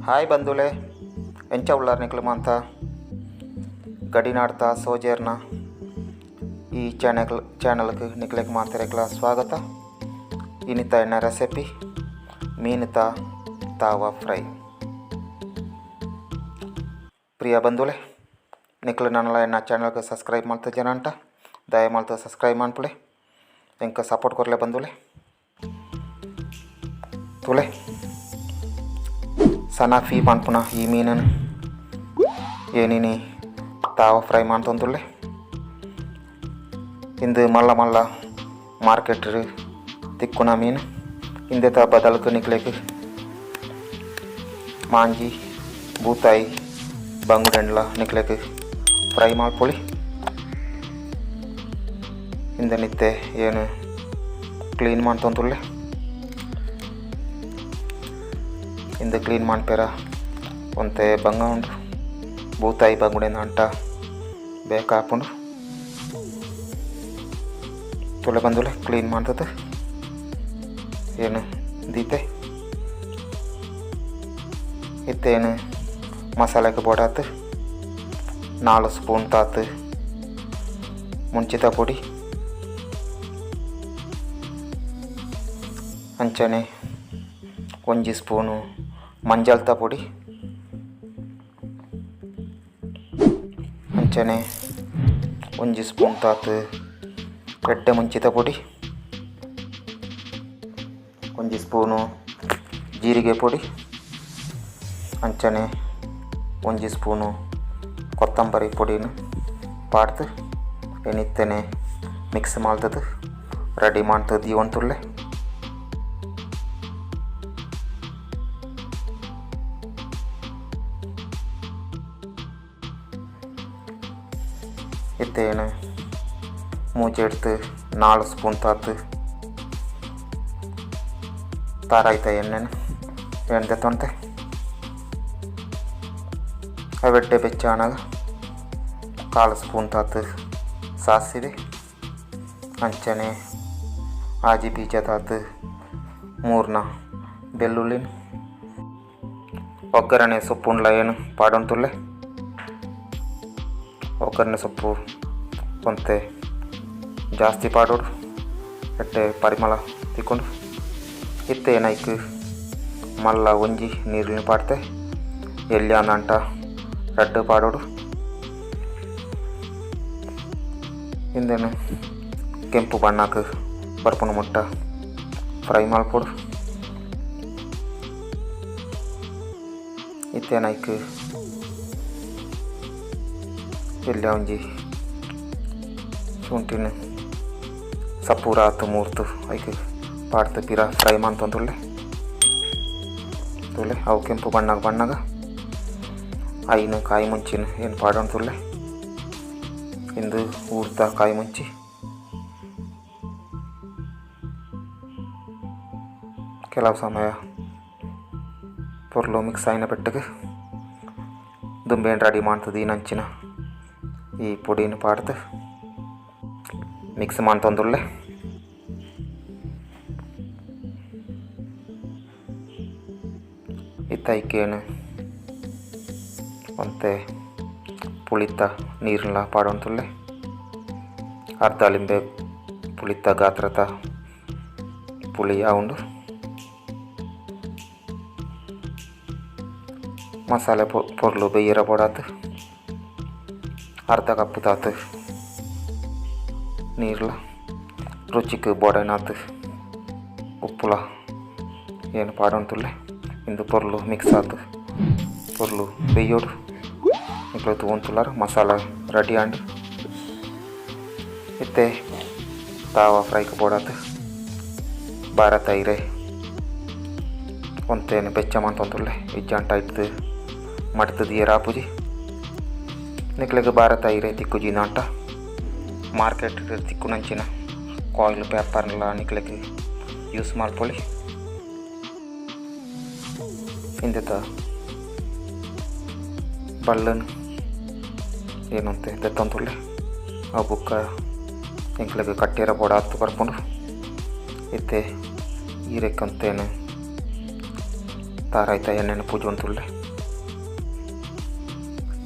Hi ಬಂಧುಲೆ ಎಂಚ ಉಳ್ಳಾರ ನಿಕ್ಲು ಮಾಂತ ಗಡಿನಾಡ್ತಾ ಸೋಜೇರ್ನ ಈ ಚಾನಲ್ಗೆ ನಿಕ್ಲೆಗೆ ಮಾತಿರಕ್ಲ ಸ್ವಾಗತ. ಇನ್ನಿತ ಎಣ್ಣೆ ರೆಸಿಪಿ ಮೀನಿತ ತಾವಾ ಫ್ರೈ. ಪ್ರಿಯ ಬಂಧುಲೆ ನಿಕ್ಲು ನನ್ನಲ್ಲ ಎಣ್ಣ ಚಾನಲ್ಗೆ ಸಬ್ಸ್ಕ್ರೈಬ್ ಮಾಡ್ತಾ ಜನ ಅಂಟ ದಯ ಮಾಡ್ತಾ ಸಬ್ಸ್ಕ್ರೈಬ್ ಮಾಡ್ಪಲೆ ಎಂಕ ಸಪೋರ್ಟ್ ಕೊರಲೆ ಬಂಧುಲೆ. ತುಲೆ ಸನಾಫಿ ಮಾಡ್ಪುನ ಈ ಮೀನನ್ನು ಏನಿನಿ ತಾವ ಫ್ರೈ ಮಾಡ್ತೊಂದುಲ್ಲೆ. ಇಂದು ಮಲ್ಲ ಮಾರ್ಕೆಟ್ ತಿಕ್ಕುನ ಮೀನು ಹಿಂದೆ ಬದಲ್ಕು ನಿಕ್ಲೆಕ್ ಮಾಂಜಿ ಬೂತಾಯಿ ಬಂಗುಡೆಂಡ್ಲ ನಿಕ್ಲೆಕ್ ಫ್ರೈ ಮಾಡ್ಕೊಳ್ಳಿ. ಹಿಂದೆ ನಿತ್ತೆ ಏನು ಕ್ಲೀನ್ ಮಾಡ್ತೊಂದುಲ್ಲೆ. ಹಿಂದೆ ಕ್ಲೀನ್ ಮಾಡ್ಪೇರ ಒಂತೆ ಬಂಗ ಉಂಡು ಬೂತಾಯಿ ಬಂಗುಡೆನ ಅಂಟ ಬೇಕಾಪುಂಡು ತುಲೆ ಬಂದುಲೆ ಕ್ಲೀನ್ ಮಾಡ್ತದೆ. ಏನು ದೀತೆ ಇತ್ತೇನು ಮಸಾಲೆಗೆ ಬೋಡಾತು 4 ಸ್ಪೂನ್ ತಾತು ಮುಂಚಿತ ಪುಡಿ ಅಂಚನೆ 1 ಸ್ಪೂನು ಮಂಜಲ್ತ ಪುಡಿ ಅಂಚನೆ 1 ಸ್ಪೂನ್ ತಾತು ರೆಡ್ಡೆ ಮುಂಚಿತ ಪುಡಿ 1 ಸ್ಪೂನು ಜೀರಿಗೆ ಪುಡಿ ಅಂಚನೆ 1 ಸ್ಪೂನು ಕೊತ್ತಂಬರಿ ಪುಡಿನ ಪಾಡ್ದು ಏನಿತ್ತೇನೆ ಮಿಕ್ಸ್ ಮಾಡ್ತದೆ ರೆಡಿ ಮಾಡ್ತದೆ ಒಂತುಲ್ಲೆ. ಇತ್ತೇನು ಮೂಜೆ ಎಡ್ತು 4 ಸ್ಪೂನ್ ತಾತು ತಾರಾಯ್ತ ಎಣ್ಣೆನ ಎಣ್ಣೆ ತೊಂತೆ ಅವೆಡ್ಡೆ ಬೆಚ್ಚಾನಾಗ 1/4 ಸ್ಪೂನ್ ತಾತು ಸಾಸಿವೆ ಅಂಚನೆ ಆಜಿ ಬೀಜ ತಾತು 3 ಬೆಳ್ಳುಳ್ಳಿನ ಒಗ್ಗರಣೆ ಸೊಪ್ಪುಂಡ್ಲ ಏನು ಪಾಡೊಂತುಲ್ಲೆ. ಒಗ್ಗರಣೆ ಸೊಪ್ಪು ಒಂತೆ ಜಾಸ್ತಿ ಪಾಡೋಡು ಎಟ್ಟೆ ಪರಿಮಳ ತಿಕ್ಕೊಂಡು ಇತ್ತೇನೈಕ್ ಮಲ್ಲ ಒಂಜಿ ನೀರಿನ ಪಾಡ್ತೆ ಎಲ್ಲಿ ಅಂದಂಟ ರೆಡ್ ಪಾಡೋಡು. ಹಿಂದೇನು ಕೆಂಪು ಬಣ್ಣಕ್ಕೆ ಬರ್ಪುನ ಮುಟ್ಟ ಫ್ರೈ ಮಾಡ್ಕೊಡು. ಇತ್ತೇನೈಕ್ ಎಲ್ಲ ಒಂಜಿ ಶುಂಠಿನ ಸಪೂರ ಆತು ಮೂರ್ತು ಐಕ್ ಪಾಡ್ತು ಪಿರ ಫ್ರೈ ಮಾಡ್ತೊಂದುಲ್ಲೆ. ತುಲೆ ಅವು ಕೆಂಪು ಬಣ್ಣಗ ಐನು ಕಾಯಿ ಮುಂಚಿನ ಏನು ಪಾಡೊಂದುಲ್ಲೆ. ಇಂದು ಊರ್ತಾ ಕಾಯಿ ಮುಂಚಿ ಕೆಲವು ಸಮಯ ಪೊರ್ಲು ಮಿಕ್ಸ್ ಆಯ್ನ ಬೆಟ್ಟಗೆ ದುಂಬೇನು ರೆಡಿ ಮಾಡ್ತದೆ. ಈ ನಂಚಿನ ಈ ಪುಡಿನ ಪಾಡ್ದು ಮಿಕ್ಸ್ ಮಾಡ್ತೊಂದುಲ್ಲೆ. ಇತ್ತೈಕೇನು ಒಂತೆ ಪುಳಿತ ನೀರನ್ನ ಪಾಡೊಂದುಲ್ಲೆ. ಅರ್ಧ ಲಿಂಬೆ ಪುಳಿತ ಗಾತ್ರದ ಪುಳಿ ಉಂಡು. ಮಸಾಲೆ ಪೊರ್ಲು ಬೇಯಿರ ಪೊಡಾತು ಅರ್ಧ ಕಪ್ಪು ತಾತು ನೀರ್ಲ ರುಚಿಗೆ ಬೋಡನಾತು ಉಪ್ಪುಲ ಏನು ಪಾಡೊಂದುಲ್ಲೆ. ಇಂದು ಪೊರ್ಲು ಮಿಕ್ಸ್ ಆತು ಪೊರ್ಲು ಬೇಯೋಡು ಇಕ್ಳು ತಗೊಂತುಲಾರ ಮಸಾಲ ರೆಡಿ ಆಂಡು ಇತ್ತೆ ತಾವ ಫ್ರೈಗೆ ಬೋಡಾತು ಬಾರ ತೈರೆ ಒಂತೇನು ಬೆಚ್ಚ ಮಾಡ್ತೊಂದುಲ್ಲೆ. ಇಜ್ಜಂಟ ಇಟ್ಟು ಮಡ್ತದ ರಾಪುಜಿ ನಿಕ್ಲೆಗೆ ಬಾರ ತೈರೆ ತಿಕ್ಕುಜಿ ನಾಟ ಮಾರ್ಕೆಟ್ ತಿಕ್ಕು ನಂಚಿನ ಕಾಯಿಲ್ ಪೇಪರ್ನೆಲ್ಲ ನಿಕ್ಲೆಗೆ ಯೂಸ್ ಮಾಡ್ಕೊಳ್ಳಿ. ಹಿಂದೆತ ಬಳ್ಳನು ಏನಂತೆ ದತ್ತಂತುಲ್ಲೆ ಆ ಬುಕ್ಕ ಎಂಕ್ಲೆಗೆ ಕಟ್ಟಿರ ಬೋಡ ಹತ್ತು ಬರ್ಕೊಂಡು ಇತ್ತೆ ಈರೆಕ್ಕಂತೇನು ತಾರಾಯ್ತ ಎಣ್ಣೆನ ಪೂಜೆ ಅಂತುಳ್ಳೆ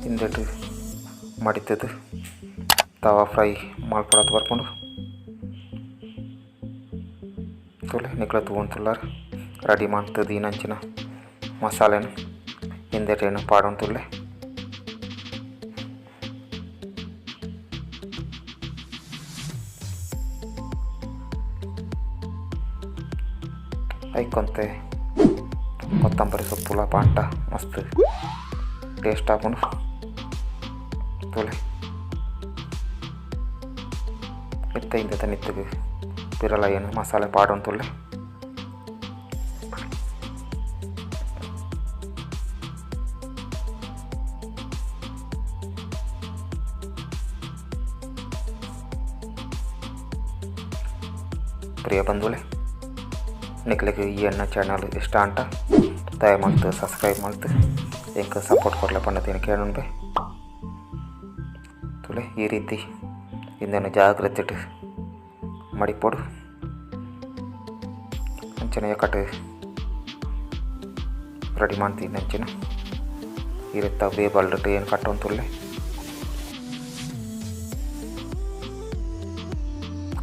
ಹಿಂದೆಟ್ಟು ಮಡಿತದ್ದು ತವಾ ಫ್ರೈ ಮಾಡ್ಕೊಳತ್ತು ಬರ್ಕೊಂಡು ತುಲೆ ನಿಕ್ಲ ತಗೊಂತುಳ್ಳಾರ ರೆಡಿ ಮಾಡ್ತದ್ದು ಈ ನಂಚಿನ ಮಸಾಲೆನ ಹಿಂದೆಟೇನು ಪಾಡೊಂತುಳ್ಳೆ ಐಕೊಂತೆ ಕೊತ್ತಂಬರಿ ಸೊಪ್ಪುಲ ಪಾಂಟ ಮಸ್ತ್ ಟೇಸ್ಟ್ ಹಾಕೊಂಡು ತುಲೆ ಇತ್ತ ನಿತ್ತಗೆ ಬಿರಲ್ಲ ಏನು ಮಸಾಲೆ ಪಾಡೊಂತುಳ್ಳೆ ಪ್ರಿಯ ಬಂಧುಗಳೇ ನಿಕ್ಲಿಗೆ ಈ ಅಣ್ಣ ಚಾನಲ್ ಇಷ್ಟ ಅಂಟ ದಯಮಾಡ್ತು ಸಬ್ಸ್ಕ್ರೈಬ್ ಮಾಡ್ತು ಎಂಕ ಸಪೋರ್ಟ್ ಕೊಡ್ಲ ಪಂಡತೀನಿ ಕೇಳೋಣ ತುಲೆ ಈ ರೀತಿ ಇಂದನು ಜಾಗ್ರತೆ ಇಟ್ಟು ಮಡಿಪೋಡು ಅಂಚನೆ ಕಟ್ಟು ರೆಡಿ ಮಾಡ್ತೀನಿ ಅಂಚಿನ ಇರುತ್ತ ಬೇಬಲ್ಟ್ಟು ಏನು ಕಟ್ಟೊಂತುಳ್ಳೆ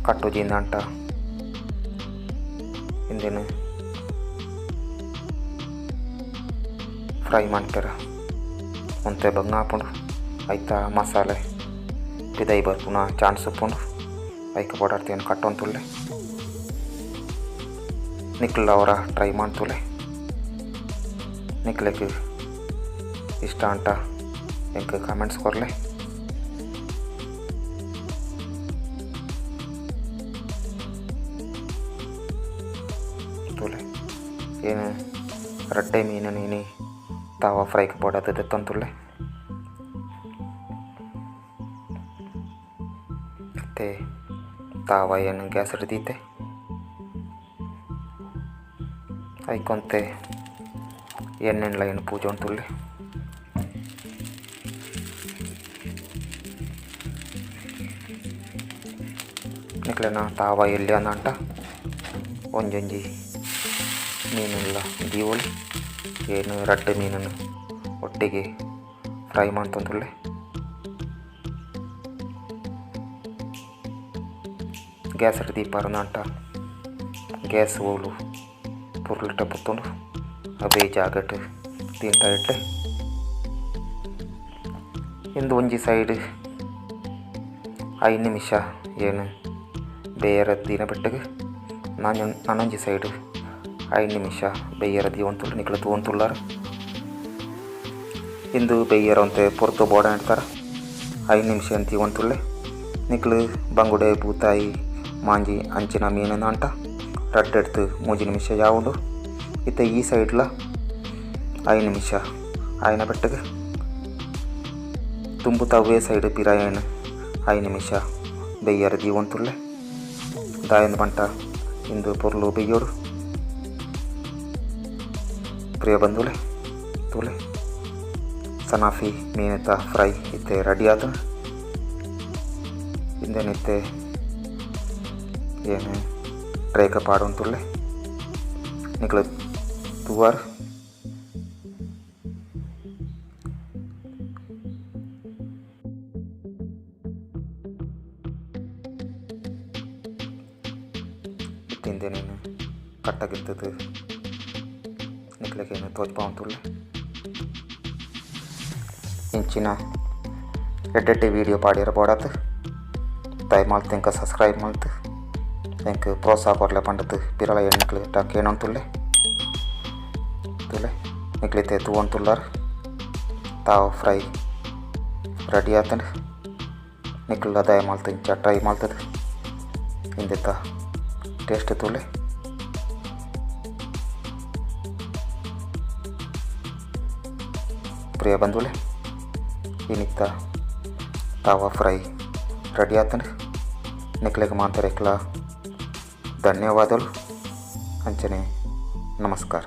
ಕಟ್ಟು ಜಿಂದಂಟ ಹಿಂದೇನು ಫ್ರೈ ಮಾಡ್ತಾರ ಮುಂತೆ ಬಂಗ ಹಾಕೊಂಡು ಆಯ್ತಾ ಮಸಾಲೆ ಬಿದೈ ಬರ್ಪುನ ಚಾನ್ಸ್ ಉಪ್ಪುಂಡು ಐಕ ಓಡಾಡ್ತೀನಿ ಕಟ್ಟೊಂತುಳ್ಳೆ ನಿಕ್ಲ ಅವರ ಟ್ರೈ ಮಾಡ್ತುಳ್ಳೆ ನಿಕ್ಲಿಕ್ಕೆ ಇಷ್ಟ ಅಂಟ ಎಂಕ ಕಾಮೆಂಟ್ಸ್ ಕೊರಲೆ ತುಲೆ ಏನು ರಡ್ಡೆ ಮೀನು ನೀನು ತಾವ ಫ್ರೈಗೆ ಬೋಡಾದ ತಂತುಳ್ಳೆ ಮತ್ತು ತಾವ ಏನು ಗ್ಯಾಸ್ ಹಿಡ್ದೈತೆ ಐಕೊಂತೆ ಎಣ್ಣೆಣ್ಣ ಏನು ಪೂಜೆ ಅಂತುಳ್ಳೆ ನಿಕ್ಲೆನ ತಾವ ಎಲ್ಲಿ ಅಂದಂಟ ಒಂಜೊಂಜಿ ಮೀನೆಲ್ಲ ದೀವಳಿ ಏನು ರಡ್ಡು ಮೀನನ್ನು ಒಟ್ಟಿಗೆ ಫ್ರೈ ಮಾಡ್ತಂದುಳ್ಳೆ ಗ್ಯಾಸ್ ದೀಪಾರನ ಅಂಟ ಗ್ಯಾಸ್ ಓಲು ಪುರ್ಲಿಟ್ಟ ಪುತ್ತುಂಡು ಅವೇ ಜಾಗಟ್ಟು ತಿಂತ ಇಟ್ಟೆ ಇಂದು ಒಂಜಿ ಸೈಡ್ 5 ನಿಮಿಷ ಏನು ಬೇಯರ ದಿನ ಬಿಟ್ಟಿಗೆ ನಾನೊಂಜಿ ಸೈಡ್ 5 ನಿಮಿಷ ಬೇಯರ ದೀವಂತುಳ್ಳು ನಿಕ್ಲು ತಗೊಂತುಳ್ಳಾರ ಇಂದು ಬೇಯರ ಅಂತೆ ಪೊರ್ತು ಬೋಡ ಇಡ್ತಾರೆ 5 ನಿಮಿಷ ಅಂತ ದೀವಂತುಳ್ಳೆ ನಿಕ್ಲು ಬಂಗುಡೆ ಬೂತಾಯಿ ಮಾಂಜಿ ಅಂಚಿನ ಮೀನಿನ ಅಂಟ ರಡ್ಡೆಡ್ತು 3 ನಿಮಿಷ ಯಾವುದು ಇತ್ತ ಈ ಸೈಡ್ಲ 5 ನಿಮಿಷ ಆಯ್ನ ಬೆಟ್ಟಗೆ ತುಂಬು ತವ್ವೇ ಸೈಡ್ ಪಿರಾಯಣ 5 ನಿಮಿಷ ಬೆಯ್ಯರ ದೀವಂತುಳ್ಳೆ ದಾಯನ ಬಂಟ ಇಂದು ಪೊರ್ಲು ಬೆಯ್ಯೋಡು ಪ್ರಿಯ ಬಂಧುಳೆ ತುಳೆ ಸನಾಫಿ ಮೀನೆತ್ತ ಫ್ರೈ ಇತ್ತೆ ರೆಡಿ ಆದ ಹಿಂದೇನಿತ್ತೆ ಏನು ಟ್ರೇಕ ಪಾಡೊಂತುಳ್ಳೆ ನಿಕ್ಲು ತುವಾರ್ ತಿಂದೇನೇನು ಕಟ್ಟಾಗಿರ್ತದೆ ನಿಕ್ಲಿಗೇನು ತೋಚ್ಪಾವಂತುಳ್ಳೆ ಇಂಚಿನ ಎಡ್ಡೆಡ್ಡೆ ವೀಡಿಯೋ ಪಾಡಿರ ಬೋಡಾತು ದಯಮಾಡ್ತು ಎಂಕ ಸಬ್ಸ್ಕ್ರೈಬ್ ಮಾಡ್ತು ಎಂಕ ಪ್ರೋತ್ಸಾಹ ಕೊರ್ಲೆ ಪಂಡದು ಪಿರಲ ಎಣ್ಣೆಕ್ಲು ಟಾಕ್ ಏನಂತುಳ್ಳೆ ತುಳೆ ನಿಕ್ಲಿತೆ ತೂವಂತುಳ್ಳಾರ ತಾವು ಫ್ರೈ ರೆಡಿ ಆತಂಡ ನಿಕ್ಲ ದಯಮಾಡ್ತು ಇಂಚ ಟ್ರೈ ಮಾಡ್ತದೆ ಹಿಂದೆತ್ತ ಟೇಸ್ಟ್ ತುಳ್ಳೆ ಪ್ರಿಯ ಬಂಧುಳೆ ಇನ್ನಿತ್ತ ತಾವ ಫ್ರೈ ರೆಡಿ ಆತಂಡ ನಿಕ್ಲೆಗೆ ಮಾತಾರೆಕ್ಲ ಧನ್ಯವಾದಗಳು ಅಂಚನೆ ನಮಸ್ಕಾರ.